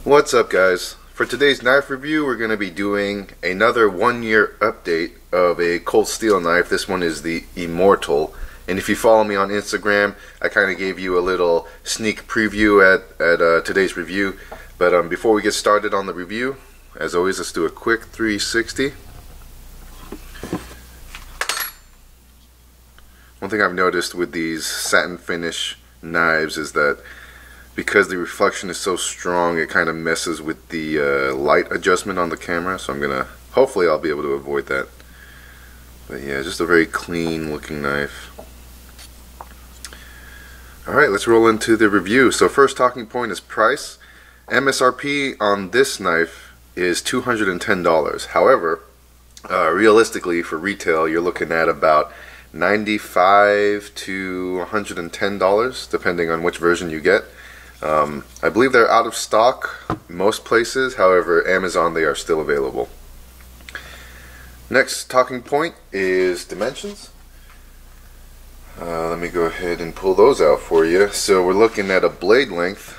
What's up, guys? For today's knife review, we're going to be doing another 1-year update of a cold steel knife. This one is the Immortal, and if you follow me on Instagram, I kind of gave you a little sneak preview at today's review. But before we get started on the review, as always, let's do a quick 360. One thing I've noticed with these satin finish knives is that because the reflection is so strong, it kind of messes with the light adjustment on the camera. So hopefully I'll be able to avoid that. But yeah, just a very clean looking knife. Alright, let's roll into the review. So first talking point is price. MSRP on this knife is $210. However, realistically for retail, you're looking at about $95 to $110 depending on which version you get. I believe they're out of stock most places, however Amazon they are still available. Next talking point is dimensions. Let me go ahead and pull those out for you. So we're looking at a blade length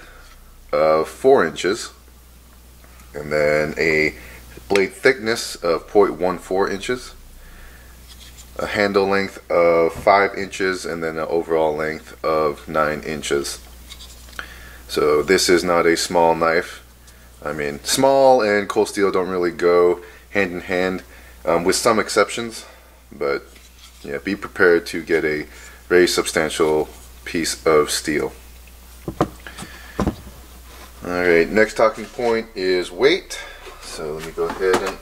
of 4 inches and then a blade thickness of 0.14 inches, a handle length of 5 inches, and then an overall length of 9 inches. So this is not a small knife. I mean, small and cold steel don't really go hand in hand, with some exceptions, but yeah, be prepared to get a very substantial piece of steel. Alright, next talking point is weight. So let me go ahead and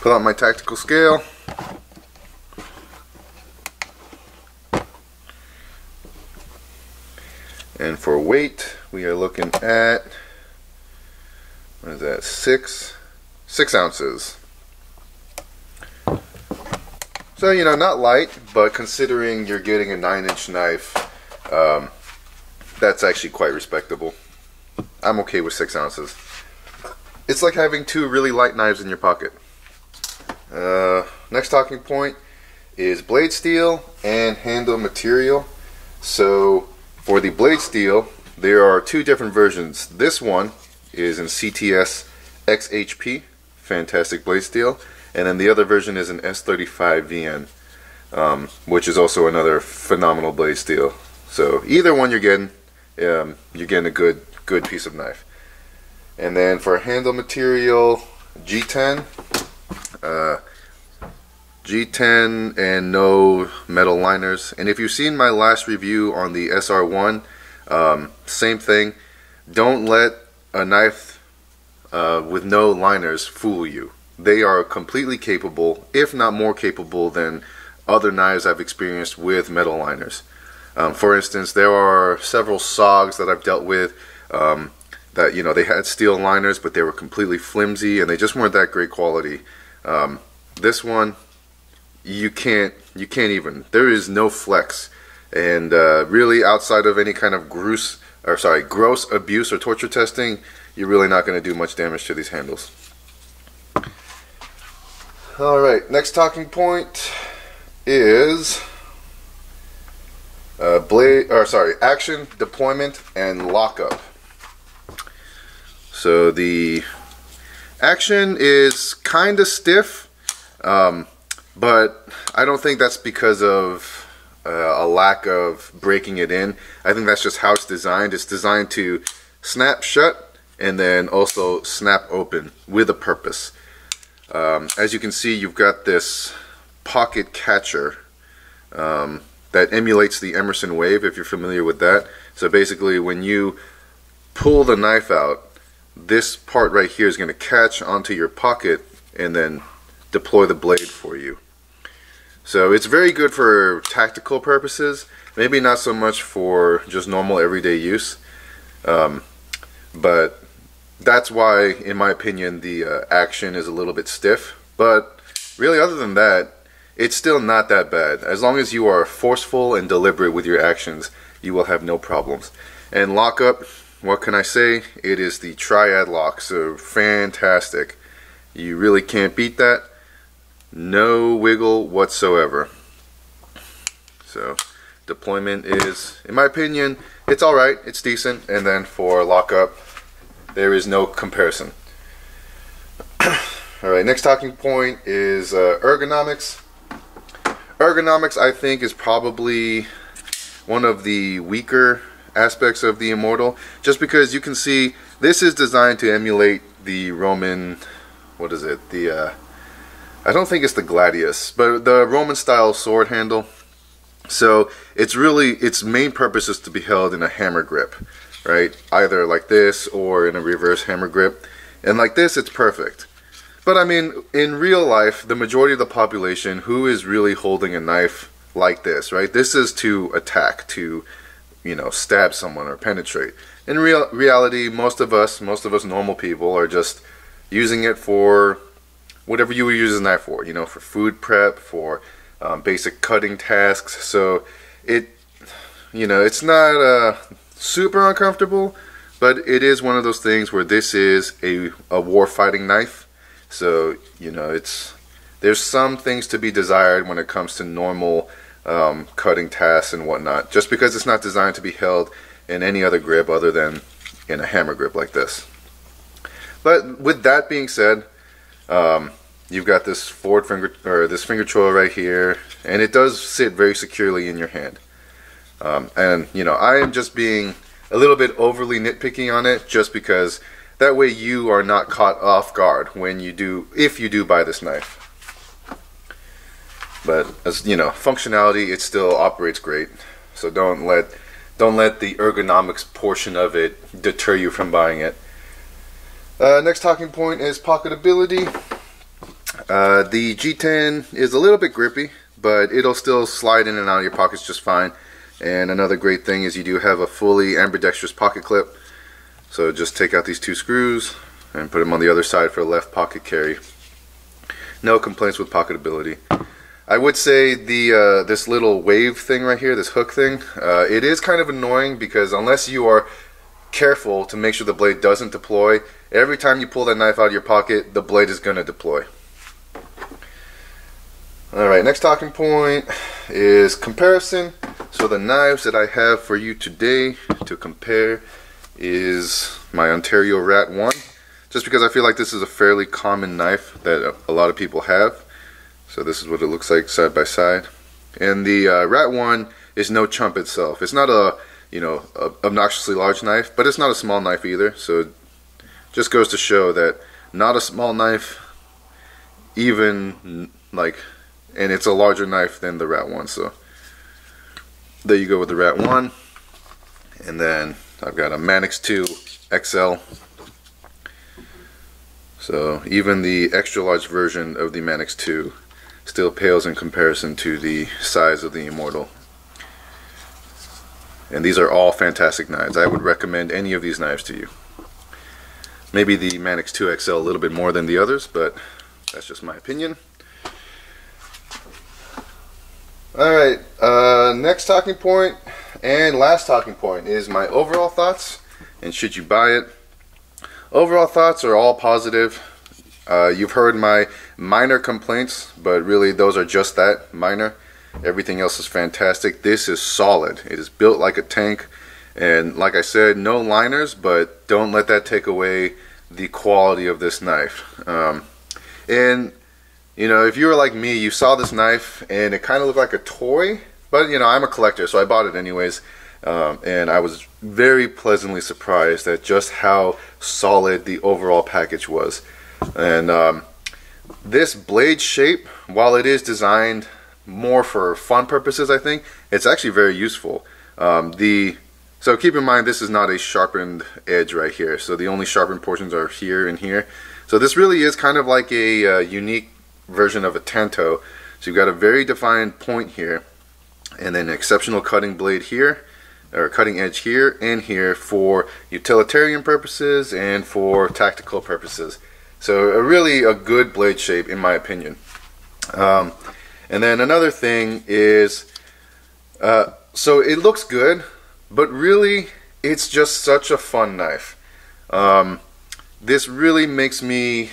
pull out my tactical scale. And for weight, we are looking at, what is that, 6 ounces. So, you know, not light, but considering you're getting a 9-inch knife, that's actually quite respectable. I'm okay with 6 ounces. It's like having 2 really light knives in your pocket. Next talking point is blade steel and handle material. So for the blade steel, there are 2 different versions. This one is in CTS XHP, fantastic blade steel, and then the other version is an S35 VN, which is also another phenomenal blade steel. So either one you're getting a good piece of knife. And then for handle material, G10. G10 and no metal liners. And if you've seen my last review on the SR1, same thing. Don't let a knife with no liners fool you. They are completely capable, if not more capable than other knives I've experienced with metal liners. For instance, there are several SOGs that I've dealt with that, you know, they had steel liners, but they were completely flimsy and they just weren't that great quality. This one, you can't even, there is no flex, and really outside of any kind of gross abuse or torture testing, you're really not going to do much damage to these handles. Alright, next talking point is action, deployment, and lockup. So the action is kind of stiff, but I don't think that's because of a lack of breaking it in. I think that's just how it's designed. It's designed to snap shut and then also snap open with a purpose. As you can see, you've got this pocket catcher that emulates the Emerson Wave, if you're familiar with that. So basically, when you pull the knife out, this part right here is going to catch onto your pocket and then deploy the blade for you. So it's very good for tactical purposes, maybe not so much for just normal everyday use, but that's why, in my opinion, the action is a little bit stiff. But really, other than that, it's still not that bad. As long as you are forceful and deliberate with your actions, you will have no problems. And lockup, what can I say? It is the triad lock, so fantastic. You really can't beat that. No wiggle whatsoever. So deployment is, in my opinion, it's alright, it's decent. And then for lockup, there is no comparison. Alright, next talking point is ergonomics. Ergonomics, I think, is probably one of the weaker aspects of the Immortal, just because you can see this is designed to emulate the Roman, what is it, I don't think it's the gladius, but the Roman style sword handle. So it's really, its main purpose is to be held in a hammer grip, right? Either like this or in a reverse hammer grip. And like this, it's perfect. But I mean, in real life, the majority of the population, who is really holding a knife like this, right? This is to attack, to, you know, stab someone or penetrate. In reality, most of us normal people are just using it for whatever you would use a knife for, you know, for food prep, for basic cutting tasks. So it, you know, it's not super uncomfortable, but it is one of those things where this is a war fighting knife. So, you know, there's some things to be desired when it comes to normal cutting tasks and whatnot, just because it's not designed to be held in any other grip other than in a hammer grip like this. But with that being said, you've got this forward finger, or this finger choil right here, and it does sit very securely in your hand. And you know, I am just being a little bit overly nitpicky on it, just because that way you are not caught off guard when you do, if you do buy this knife. But as you know, functionality, it still operates great. So don't let the ergonomics portion of it deter you from buying it. Next talking point is pocketability. The G10 is a little bit grippy, but it'll still slide in and out of your pockets just fine. And another great thing is you do have a fully ambidextrous pocket clip. So just take out these two screws and put them on the other side for a left pocket carry. No complaints with pocketability. I would say this little wave thing right here, this hook thing, it is kind of annoying, because unless you are careful to make sure the blade doesn't deploy, every time you pull that knife out of your pocket, the blade is going to deploy. Alright, next talking point is comparison. So the knives that I have for you today to compare is my Ontario Rat 1, just because I feel like this is a fairly common knife that a lot of people have. So this is what it looks like side by side. And the Rat 1 is no chump itself. It's not a, you know, obnoxiously large knife, but it's not a small knife either. So it just goes to show that not a small knife, even like, and it's a larger knife than the Rat 1. So there you go with the Rat 1. And then I've got a Manix 2 XL. So even the extra large version of the Manix 2 still pales in comparison to the size of the Immortal. And these are all fantastic knives. I would recommend any of these knives to you. Maybe the Manix 2 XL a little bit more than the others, but that's just my opinion. Alright, next talking point and last talking point is my overall thoughts, and should you buy it. Overall thoughts are all positive. You've heard my minor complaints, but really those are just that, minor. Everything else is fantastic. This is solid. It is built like a tank, and like I said, no liners, but don't let that take away the quality of this knife. And you know, if you were like me, you saw this knife and it kind of looked like a toy, but you know, I'm a collector, so I bought it anyways. And I was very pleasantly surprised at just how solid the overall package was. And this blade shape, while it is designed more for fun purposes, I think it's actually very useful. So keep in mind, this is not a sharpened edge right here, so the only sharpened portions are here and here. So this really is kind of like a unique version of a Tanto. So you've got a very defined point here, and then an exceptional cutting blade here, or cutting edge here and here, for utilitarian purposes and for tactical purposes. So really a good blade shape in my opinion. And then another thing is, so it looks good, but really it's just such a fun knife. This really makes me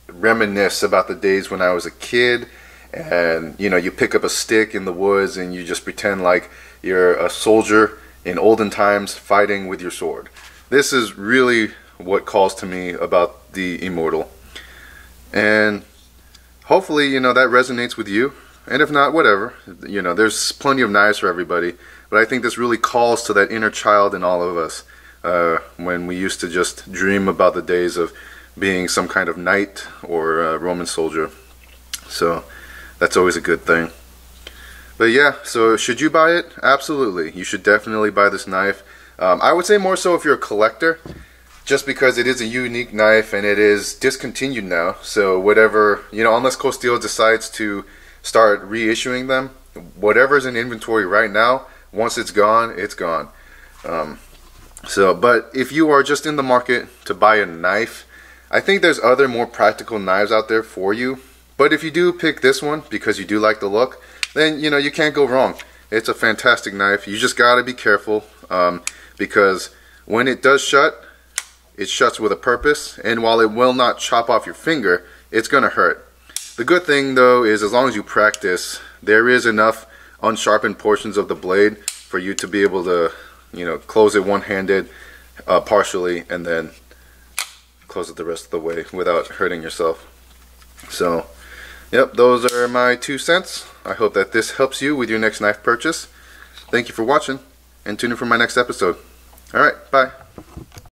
reminisce about the days when I was a kid, and you know, you pick up a stick in the woods and you just pretend like you're a soldier in olden times fighting with your sword. This is really what calls to me about the Immortal. And hopefully, you know, that resonates with you. And if not, whatever. You know, there's plenty of knives for everybody. But I think this really calls to that inner child in all of us. When we used to just dream about the days of being some kind of knight or a Roman soldier. So that's always a good thing. But yeah, so should you buy it? Absolutely. You should definitely buy this knife. I would say more so if you're a collector, just because it is a unique knife and it is discontinued now. So whatever, you know, unless Cold Steel decides to start reissuing them, whatever's in inventory right now, once it's gone, it's gone. But if you are just in the market to buy a knife, I think there's other more practical knives out there for you. But if you do pick this one because you do like the look, then you know you can't go wrong. It's a fantastic knife. You just gotta be careful because when it does shut, it shuts with a purpose, and while it will not chop off your finger, it's gonna hurt. The good thing though is as long as you practice, there is enough unsharpened portions of the blade for you to be able to, you know, close it one-handed partially and then close it the rest of the way without hurting yourself. So yep, those are my 2 cents. I hope that this helps you with your next knife purchase. Thank you for watching, and tune in for my next episode. Alright, bye.